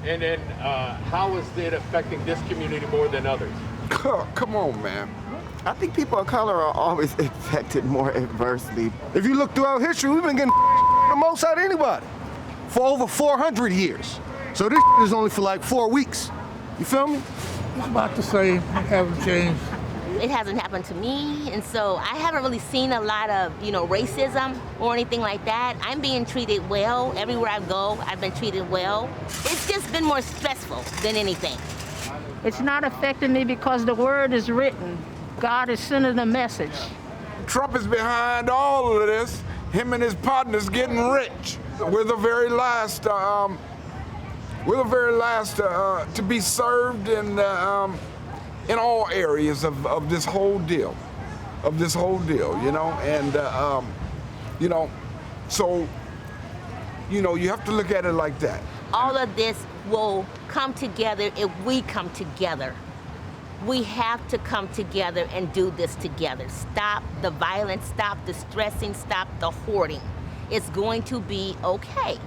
And then how is it affecting this community more than others? Come on, man. I think people of color are always affected more adversely. If you look throughout history, we've been getting the most out of anybody for over 400 years. So this is only for like 4 weeks. You feel me? It's about the same, haven't changed. It hasn't happened to me, and so I haven't really seen a lot of, racism or anything like that. I'm being treated well. Everywhere I go, I've been treated well. It's just been more stressful than anything. It's not affecting me because the word is written. God is sending a message. Trump is behind all of this. Him and his partners getting rich. We're the very last to be served in all areas of this whole deal, and so you have to look at it like that. All of this will come together if we come together. We have to come together and do this together. Stop the violence, stop the stressing, stop the hoarding. It's going to be okay.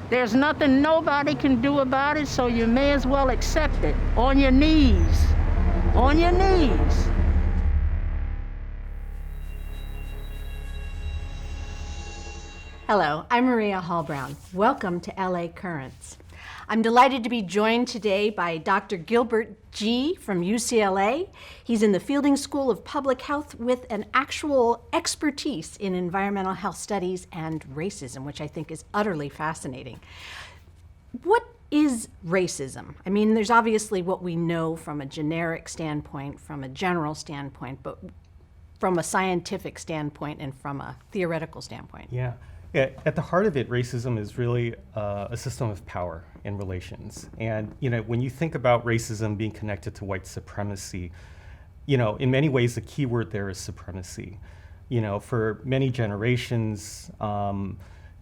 There's nothing nobody can do about it, so you may as well accept it. On your knees. On your knees. Hello, I'm Maria Hall-Brown. Welcome to LA Currents. I'm delighted to be joined today by Dr. Gilbert Gee from UCLA. He's in the Fielding School of Public Health with an actual expertise in environmental health studies and racism, which I think is utterly fascinating. What is racism? I mean, there's obviously what we know from a generic standpoint, from a general standpoint, but from a scientific standpoint and from a theoretical standpoint. Yeah, at the heart of it, racism is really a system of power and relations. And when you think about racism being connected to white supremacy, in many ways the key word there is supremacy. For many generations,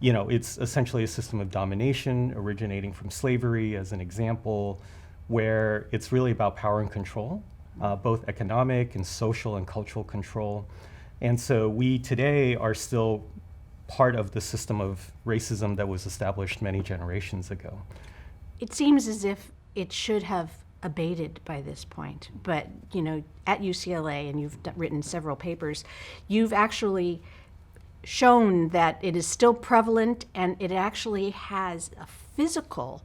it's essentially a system of domination originating from slavery as an example, where it's really about power and control, both economic and social and cultural control. And so we today are still part of the system of racism that was established many generations ago. It seems as if it should have abated by this point, but at UCLA, and you've written several papers, you've actually shown that it is still prevalent and it actually has a physical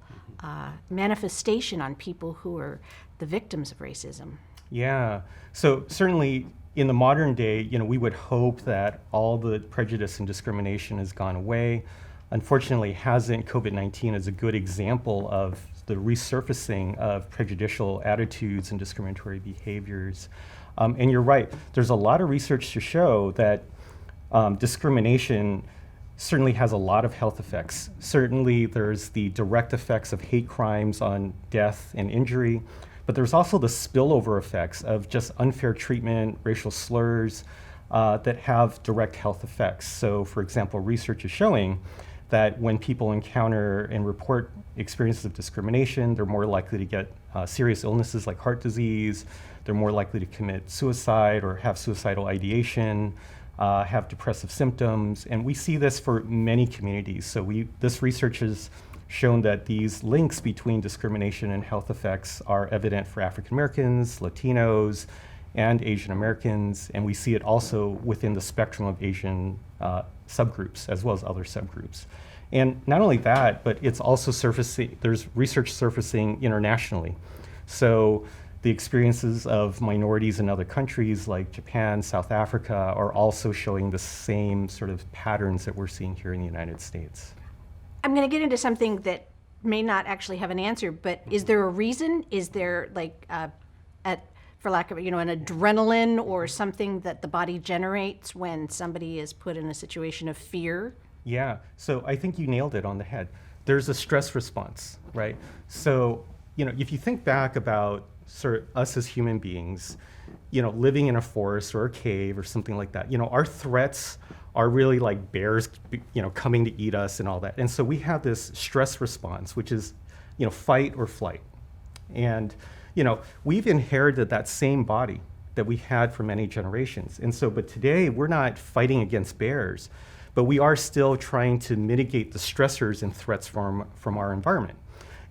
manifestation on people who are the victims of racism. Yeah, so certainly in the modern day, we would hope that all the prejudice and discrimination has gone away. Unfortunately, hasn't. COVID-19 is a good example of the resurfacing of prejudicial attitudes and discriminatory behaviors. And you're right, there's a lot of research to show that discrimination certainly has a lot of health effects. Certainly there's the direct effects of hate crimes on death and injury, but there's also the spillover effects of just unfair treatment, racial slurs that have direct health effects. So for example, research is showing that when people encounter and report experiences of discrimination, they're more likely to get serious illnesses like heart disease, they're more likely to commit suicide or have suicidal ideation, have depressive symptoms, and we see this for many communities. So this research has shown that these links between discrimination and health effects are evident for African Americans, Latinos, and Asian Americans, and we see it also within the spectrum of Asian subgroups as well as other subgroups. And not only that, but it's also surfacing, there's research surfacing internationally. So the experiences of minorities in other countries like Japan, South Africa are also showing the same sort of patterns that we're seeing here in the United States. I'm going to get into something that may not actually have an answer, but is there a reason? Is there for lack of an adrenaline or something that the body generates when somebody is put in a situation of fear? Yeah, so I think you nailed it on the head. There's a stress response, right? So, if you think back about sort of us as human beings, living in a forest or a cave or something like that, our threats are really like bears, coming to eat us and all that. And so we have this stress response, which is, fight or flight. And, we've inherited that same body that we had for many generations. And so, but today we're not fighting against bears, but we are still trying to mitigate the stressors and threats from our environment.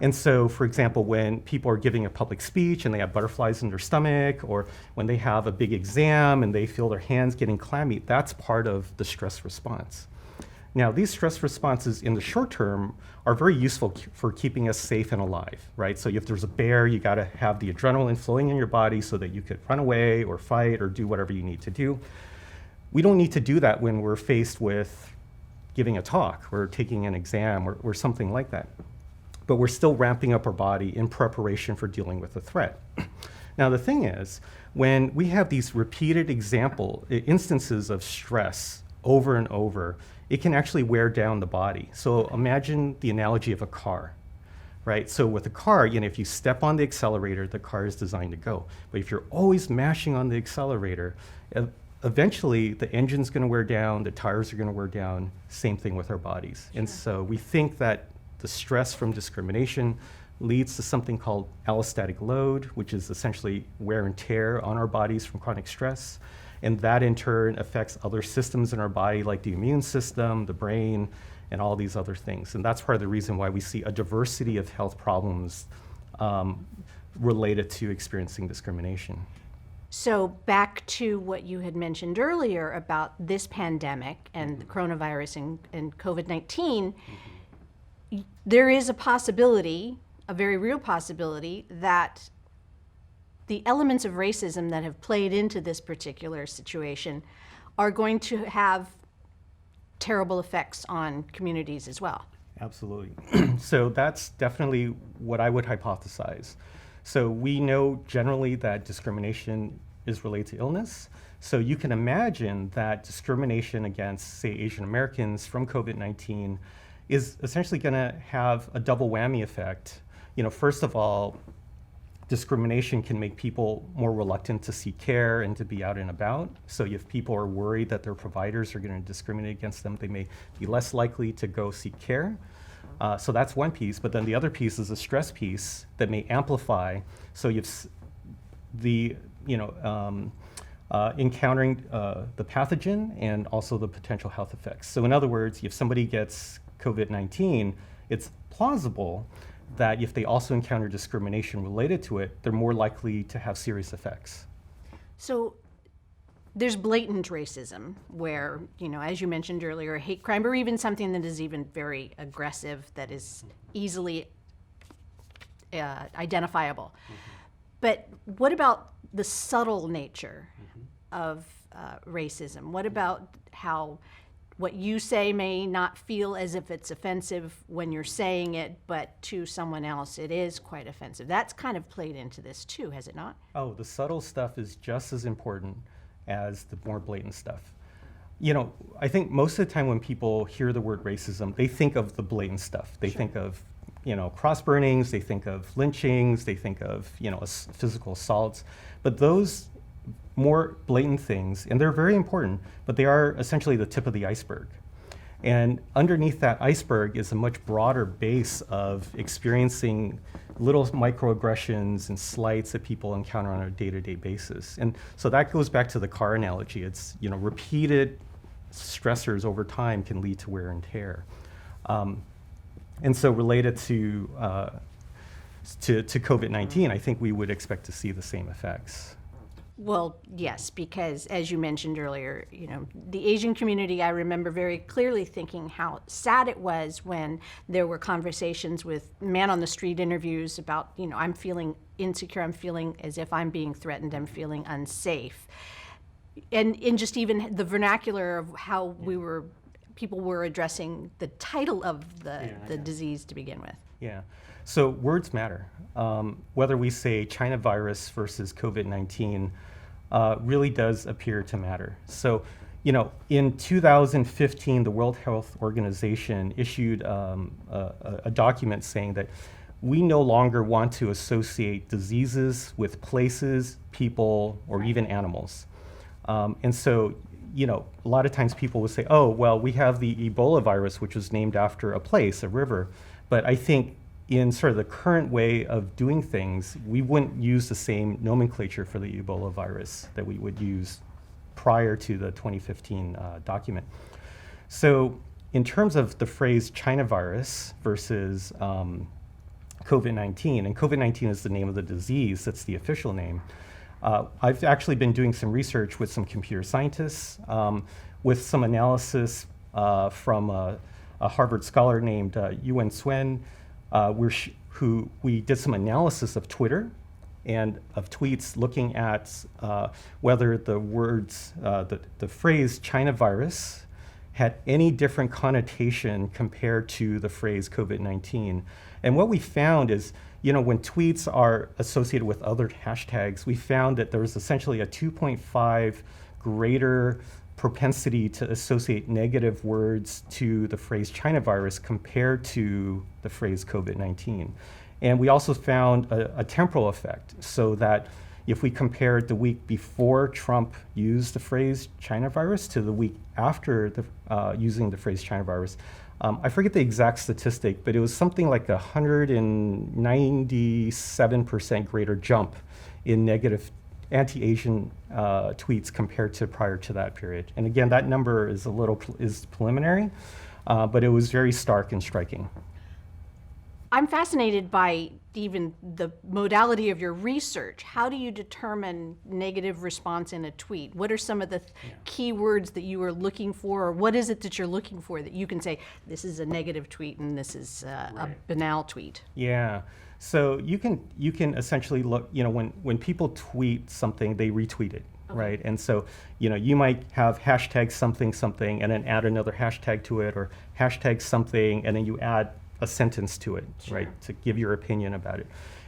And so, for example, when people are giving a public speech and they have butterflies in their stomach, or when they have a big exam and they feel their hands getting clammy, that's part of the stress response. Now, these stress responses in the short term are very useful for keeping us safe and alive, right? So if there's a bear, you gotta have the adrenaline flowing in your body so that you could run away or fight or do whatever you need to do. We don't need to do that when we're faced with giving a talk or taking an exam or something like that. But we're still ramping up our body in preparation for dealing with the threat. Now, the thing is, when we have these repeated instances of stress over and over, it can actually wear down the body. So imagine the analogy of a car, right? So with a car, if you step on the accelerator, the car is designed to go. But if you're always mashing on the accelerator, eventually the engine's gonna wear down, the tires are gonna wear down, same thing with our bodies. And so we think that the stress from discrimination leads to something called allostatic load, which is essentially wear and tear on our bodies from chronic stress. And that in turn affects other systems in our body, like the immune system, the brain, and all these other things. And that's part of the reason why we see a diversity of health problems related to experiencing discrimination. So back to what you had mentioned earlier about this pandemic and the coronavirus and COVID-19, there is a possibility, a very real possibility, that the elements of racism that have played into this particular situation are going to have terrible effects on communities as well. Absolutely. So that's definitely what I would hypothesize. So we know generally that discrimination is related to illness. So you can imagine that discrimination against, say, Asian Americans from COVID-19 is essentially going to have a double whammy effect. First of all, discrimination can make people more reluctant to seek care and to be out and about. So if people are worried that their providers are going to discriminate against them, they may be less likely to go seek care. So that's one piece. But then the other piece is a stress piece that may amplify. So you've encountering the pathogen and also the potential health effects. So in other words, if somebody gets COVID-19, it's plausible that if they also encounter discrimination related to it, they're more likely to have serious effects. So there's blatant racism where, as you mentioned earlier, hate crime, or even something that is even very aggressive, that is easily identifiable. But what about the subtle nature of racism? What about how what you say may not feel as if it's offensive when you're saying it, but to someone else it is quite offensive? That's kind of played into this too, has it not? Oh, the subtle stuff is just as important as the more blatant stuff. I think most of the time when people hear the word racism, they think of the blatant stuff. They think of, cross burnings, they think of lynchings, they think of, physical assaults. But those more blatant things, and they're very important, but they are essentially the tip of the iceberg. And underneath that iceberg is a much broader base of experiencing little microaggressions and slights that people encounter on a day-to-day basis. And so that goes back to the car analogy. It's, repeated stressors over time can lead to wear and tear. And so related to COVID-19, I think we would expect to see the same effects. Well, yes, because as you mentioned earlier, the Asian community, I remember very clearly thinking how sad it was when there were conversations with man-on-the-street interviews about, I'm feeling insecure, I'm feeling as if I'm being threatened, I'm feeling unsafe. And in just even the vernacular of how people were addressing the title of the disease to begin with. Yeah, so words matter. Whether we say China virus versus COVID-19 really does appear to matter. So, in 2015, the World Health Organization issued a document saying that we no longer want to associate diseases with places, people, or even animals. And so, a lot of times people will say, oh, well, we have the Ebola virus, which was named after a place, a river. But I think in sort of the current way of doing things, we wouldn't use the same nomenclature for the Ebola virus that we would use prior to the 2015 document. So in terms of the phrase China virus versus COVID-19, and COVID-19 is the name of the disease, that's the official name. I've actually been doing some research with some computer scientists, with some analysis from a Harvard scholar named Yuen Suen, who we did some analysis of Twitter and of tweets looking at whether the words, the phrase China virus had any different connotation compared to the phrase COVID-19. And what we found is, when tweets are associated with other hashtags, we found that there was essentially a 2.5 greater propensity to associate negative words to the phrase China virus compared to the phrase COVID-19. And we also found a temporal effect, so that if we compared the week before Trump used the phrase China virus to the week after using the phrase China virus, I forget the exact statistic, but it was something like 197% greater jump in negative anti-Asian tweets compared to prior to that period. And again, that number is is preliminary, but it was very stark and striking. I'm fascinated by even the modality of your research. How do you determine negative response in a tweet? What are some of the key words that you are looking for, or what is it that you're looking for that you can say, this is a negative tweet and this is a banal tweet? Yeah. So you can essentially look, when people tweet something, they retweet it, right? And so, you might have hashtag something something and then add another hashtag to it, or hashtag something and then you add a sentence to it, right, to give your opinion about it.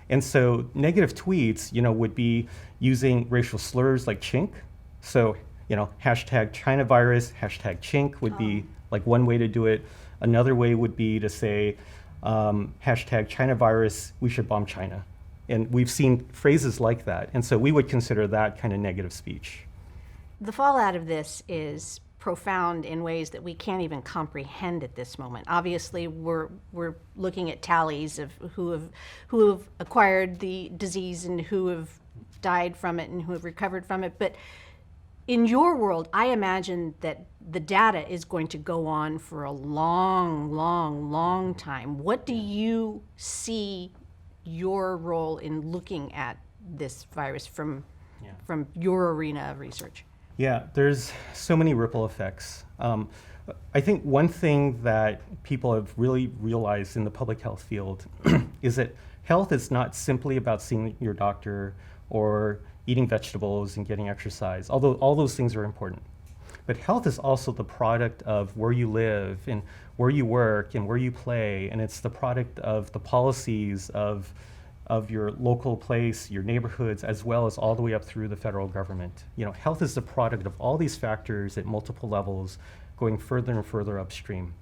And so negative tweets, would be using racial slurs like chink. So, hashtag China virus, hashtag chink would be like one way to do it. Another way would be to say, hashtag China virus, we should bomb China. And we've seen phrases like that. And so we would consider that kind of negative speech. The fallout of this is profound in ways that we can't even comprehend at this moment. Obviously, we're looking at tallies of who have acquired the disease and who have died from it and who have recovered from it. But in your world, I imagine that the data is going to go on for a long, long, long time. What do you see your role in looking at this virus from your arena of research? Yeah, there's so many ripple effects. I think one thing that people have really realized in the public health field is that health is not simply about seeing your doctor or eating vegetables and getting exercise, although all those things are important. But health is also the product of where you live and where you work and where you play, and it's the product of the policies of your local place, your neighborhoods, as well as all the way up through the federal government. Health is the product of all these factors at multiple levels, going further and further upstream.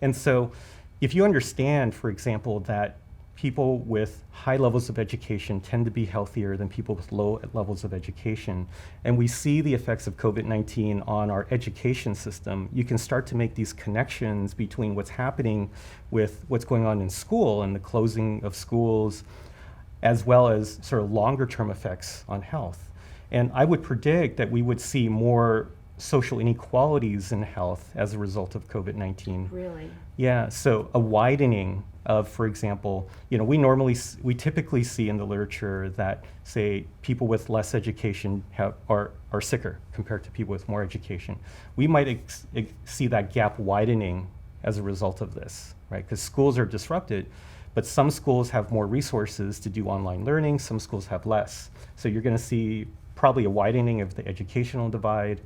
And so if you understand, for example, that people with high levels of education tend to be healthier than people with low levels of education, and we see the effects of COVID-19 on our education system, you can start to make these connections between what's happening with what's going on in school and the closing of schools, as well as sort of longer term effects on health. And I would predict that we would see more social inequalities in health as a result of COVID-19. Really? Yeah, so a widening of, for example, we typically see in the literature that, say, people with less education are sicker compared to people with more education. We might see that gap widening as a result of this, right? Because schools are disrupted, but some schools have more resources to do online learning, some schools have less. So you're going to see probably a widening of the educational divide.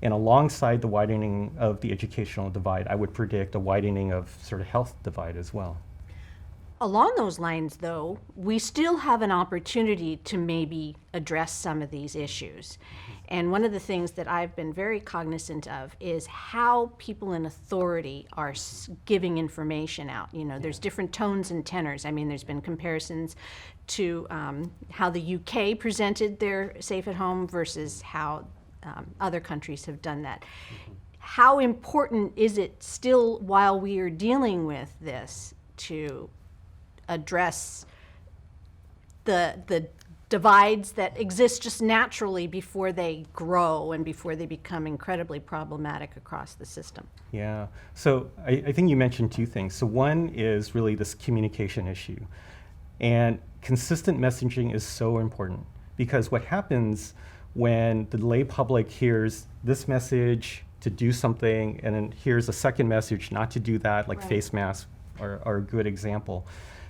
And alongside the widening of the educational divide, I would predict a widening of sort of health divide as well. Along those lines, though, we still have an opportunity to maybe address some of these issues. And one of the things that I've been very cognizant of is how people in authority are giving information out. There's different tones and tenors. I mean, there's been comparisons to how the UK presented their safe at home versus how other countries have done that. How important is it still, while we are dealing with this, to address the divides that exist just naturally before they grow and before they become incredibly problematic across the system. Yeah, so I think you mentioned two things. So one is really this communication issue. And consistent messaging is so important, because what happens when the lay public hears this message to do something and then hears a second message not to do that, like face masks are a good example,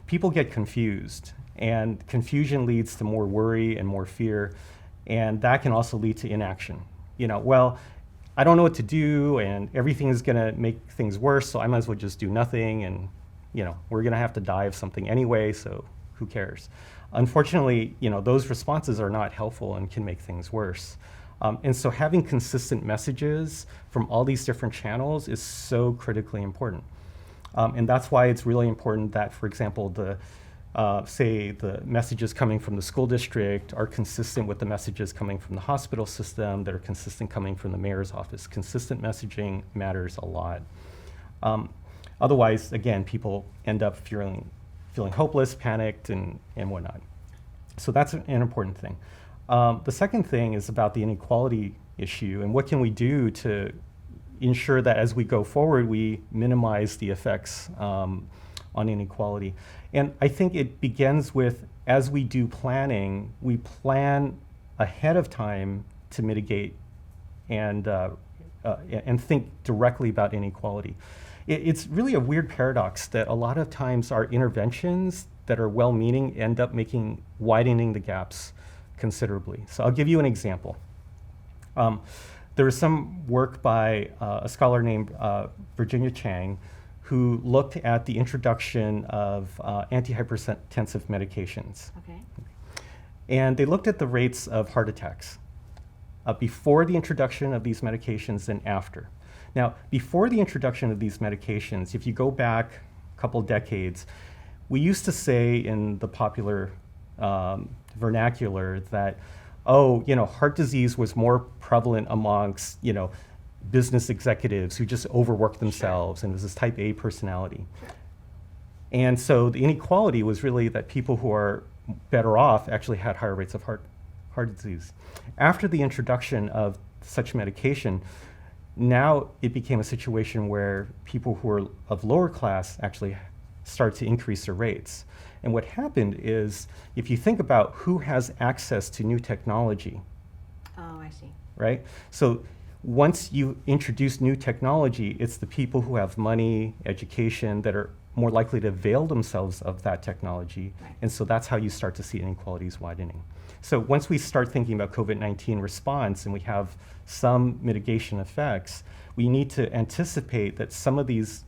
people get confused. And confusion leads to more worry and more fear, and that can also lead to inaction. Well, I don't know what to do, and everything is going to make things worse, so I might as well just do nothing, and we're going to have to die of something anyway, so who cares? Unfortunately, those responses are not helpful and can make things worse. And so having consistent messages from all these different channels is so critically important. And that's why it's really important that, for example, say the messages coming from the school district are consistent with the messages coming from the hospital system, that are consistent coming from the mayor's office. Consistent messaging matters a lot. Otherwise, again, people end up feeling hopeless, panicked, and whatnot. So that's an important thing. The second thing is about the inequality issue, and what can we do to ensure that as we go forward, we minimize the effects on inequality. And I think it begins with, as we do planning, we plan ahead of time to mitigate and think directly about inequality. It's really a weird paradox that a lot of times our interventions that are well-meaning end up widening the gaps considerably. So I'll give you an example. There was some work by a scholar named Virginia Chang, who looked at the introduction of antihypertensive medications. Okay. And they looked at the rates of heart attacks before the introduction of these medications and after. Now, before the introduction of these medications, if you go back a couple decades, we used to say in the popular vernacular that, heart disease was more prevalent amongst, business executives who just overworked themselves, and it was this type A personality. And so the inequality was really that people who are better off actually had higher rates of heart disease. After the introduction of such medication, now it became a situation where people who are of lower class actually start to increase their rates. And what happened is, if you think about who has access to new technology. Oh, I see. Right? So once you introduce new technology, it's the people who have money, education, that are more likely to avail themselves of that technology. Right. And so that's how you start to see inequalities widening. So once we start thinking about COVID-19 response and we have some mitigation effects, we need to anticipate that some of these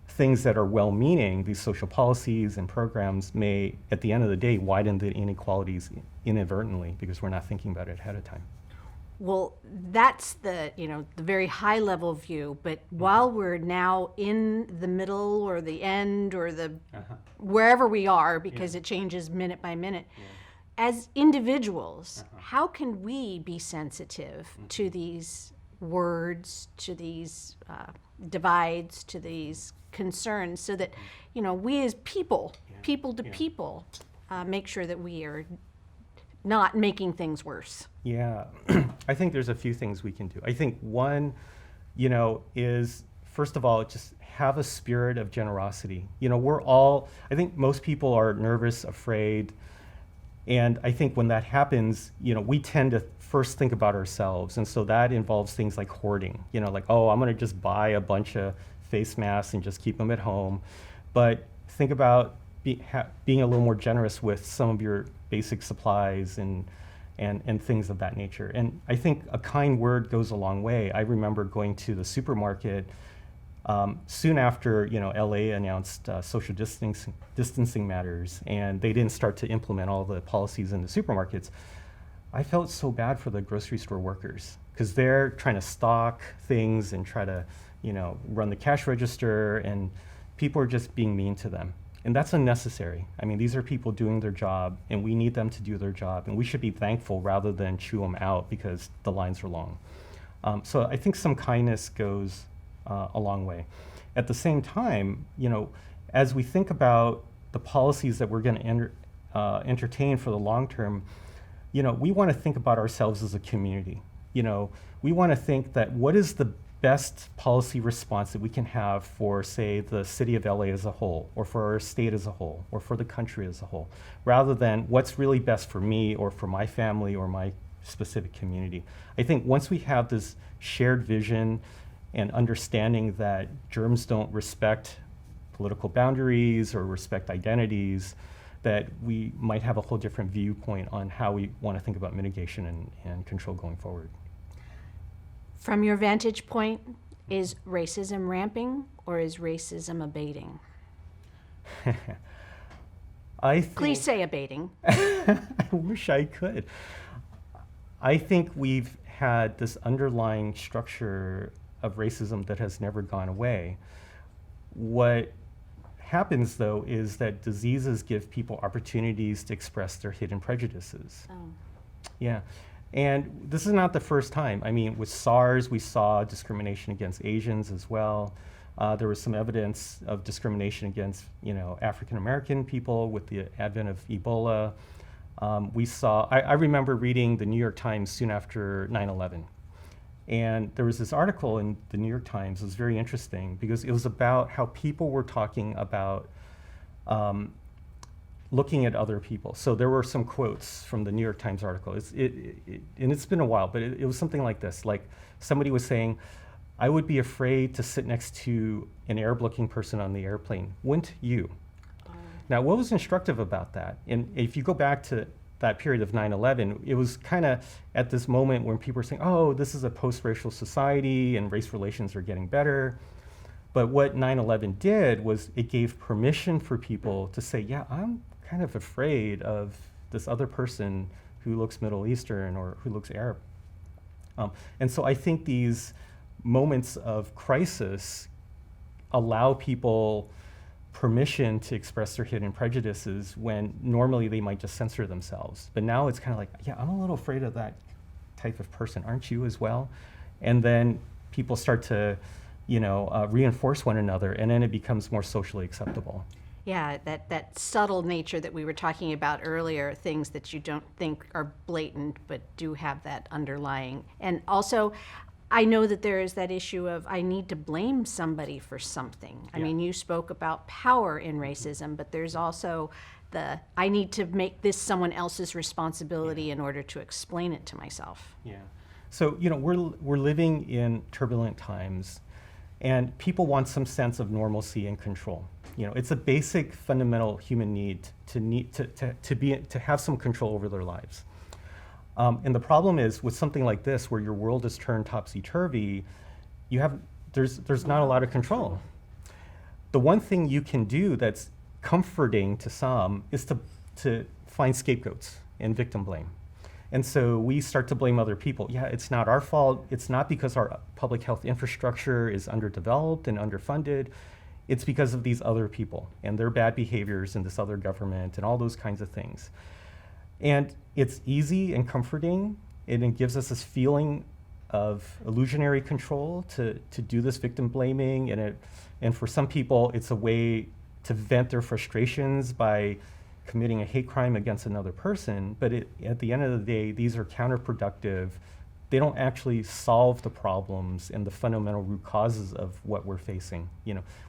things that are well-meaning, these social policies and programs, may, at the end of the day, widen the inequalities inadvertently because we're not thinking about it ahead of time. Well, that's the very high level view, but while we're now in the middle or the end or the wherever we are, because it changes minute by minute, as individuals, how can we be sensitive to these words, to these divides, to these concerns, so that we as people to people, make sure that we are not making things worse? Yeah, I think there's a few things we can do. I think one, is, first of all, just have a spirit of generosity. I think most people are nervous, afraid, and I think when that happens, we tend to first think about ourselves, and so that involves things like hoarding. I'm gonna just buy a bunch of face masks and just keep them at home. But think about being a little more generous with some of your basic supplies and things of that nature. And I think a kind word goes a long way. I remember going to the supermarket soon after LA announced social distancing matters, and they didn't start to implement all the policies in the supermarkets. I felt so bad for the grocery store workers because they're trying to stock things and try to run the cash register, and people are just being mean to them. And that's unnecessary. I mean, these are people doing their job, and we need them to do their job, and we should be thankful rather than chew them out because the lines are long. So I think some kindness goes a long way. At the same time, as we think about the policies that we're going to entertain for the long term, we want to think about ourselves as a community. We want to think that what is the best policy response that we can have for, say, the city of LA as a whole, or for our state as a whole, or for the country as a whole, rather than what's really best for me or for my family or my specific community. I think once we have this shared vision and understanding that germs don't respect political boundaries or respect identities, that we might have a whole different viewpoint on how we want to think about mitigation and control going forward. From your vantage point, is racism ramping or is racism abating? I think, Please say abating. I wish I could. I think we've had this underlying structure of racism that has never gone away. What happens, though, is that diseases give people opportunities to express their hidden prejudices. Oh. Yeah. And this is not the first time. I mean, with SARS, we saw discrimination against Asians as well. There was some evidence of discrimination against, African American people with the advent of Ebola. I remember reading the New York Times soon after 9/11. And there was this article in the New York Times. It was very interesting because it was about how people were talking about looking at other people. So there were some quotes from the New York Times article. And it's been a while, but it was something like this. Like somebody was saying, I would be afraid to sit next to an Arab-looking person on the airplane. Wouldn't you? Now, what was instructive about that? And if you go back to that period of 9/11, it was kind of at this moment when people were saying, oh, this is a post-racial society and race relations are getting better. But what 9/11 did was it gave permission for people to say, yeah, I'm kind of afraid of this other person who looks Middle Eastern or who looks Arab. And so I think these moments of crisis allow people permission to express their hidden prejudices when normally they might just censor themselves. But now it's kind of like, yeah, I'm a little afraid of that type of person. Aren't you as well? And then people start to, reinforce one another, and then it becomes more socially acceptable. Yeah, that subtle nature that we were talking about earlier, things that you don't think are blatant but do have that underlying. And also, I know that there is that issue of I need to blame somebody for something. I mean, you spoke about power in racism, but there's also the I need to make this someone else's responsibility in order to explain it to myself. Yeah. So, we're living in turbulent times, and people want some sense of normalcy and control. It's a basic fundamental human need to have some control over their lives. And the problem is with something like this, where your world is turned topsy-turvy, there's not a lot of control. The one thing you can do that's comforting to some is to find scapegoats and victim blame. And so we start to blame other people. Yeah, it's not our fault. It's not because our public health infrastructure is underdeveloped and underfunded. It's because of these other people and their bad behaviors in this other government and all those kinds of things. And it's easy and comforting, and it gives us this feeling of illusionary control to do this victim blaming. And for some people, it's a way to vent their frustrations by committing a hate crime against another person. But at the end of the day, these are counterproductive. They don't actually solve the problems and the fundamental root causes of what we're facing.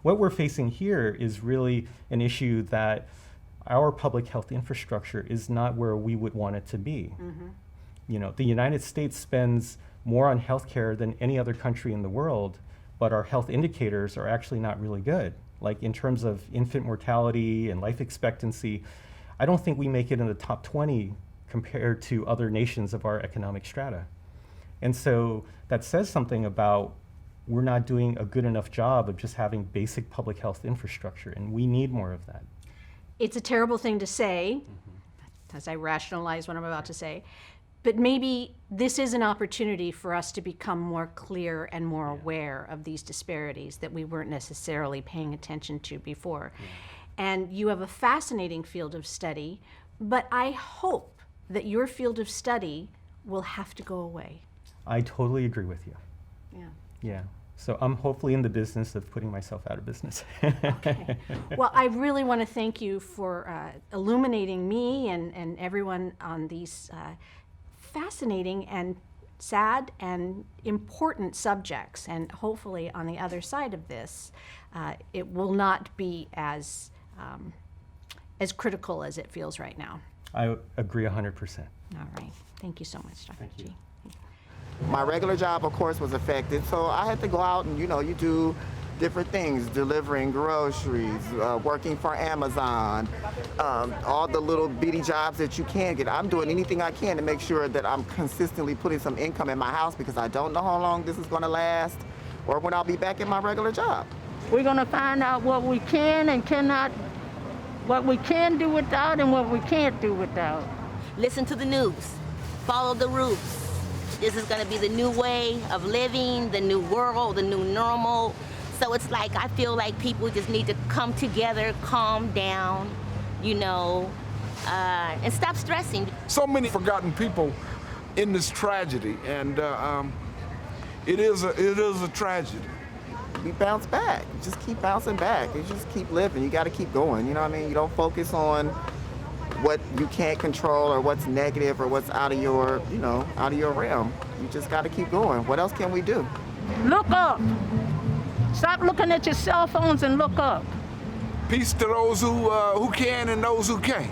What we're facing here is really an issue that our public health infrastructure is not where we would want it to be. Mm-hmm. The United States spends more on healthcare than any other country in the world, but our health indicators are actually not really good. Like in terms of infant mortality and life expectancy, I don't think we make it in the top 20 compared to other nations of our economic strata. And so that says something about we're not doing a good enough job of just having basic public health infrastructure, and we need more of that. It's a terrible thing to say, as I rationalize what I'm about to say, but maybe this is an opportunity for us to become more clear and more aware of these disparities that we weren't necessarily paying attention to before. And you have a fascinating field of study, but I hope that your field of study will have to go away. I totally agree with you. Yeah. Yeah. So I'm hopefully in the business of putting myself out of business. Okay. Well, I really want to thank you for illuminating me and everyone on these fascinating and sad and important subjects. And hopefully on the other side of this, it will not be as critical as it feels right now. I agree 100%. All right. Thank you so much, Dr. Thank you. Gee. My regular job, of course, was affected, so I had to go out and, you do different things, delivering groceries, working for Amazon, all the little bitty jobs that you can get. I'm doing anything I can to make sure that I'm consistently putting some income in my house because I don't know how long this is going to last or when I'll be back in my regular job. We're going to find out what we can and cannot, what we can do without and what we can't do without. Listen to the news. Follow the rules. This is going to be the new way of living, the new world, the new normal. So it's like, I feel like people just need to come together, calm down, and stop stressing. So many forgotten people in this tragedy, and it is a tragedy. We bounce back. You just keep bouncing back. You just keep living. You got to keep going. You know what I mean? You don't focus on what you can't control or what's negative or what's out of your, out of your realm. You just got to keep going. What else can we do? Look up. Stop looking at your cell phones and look up. Peace to those who can and those who can't.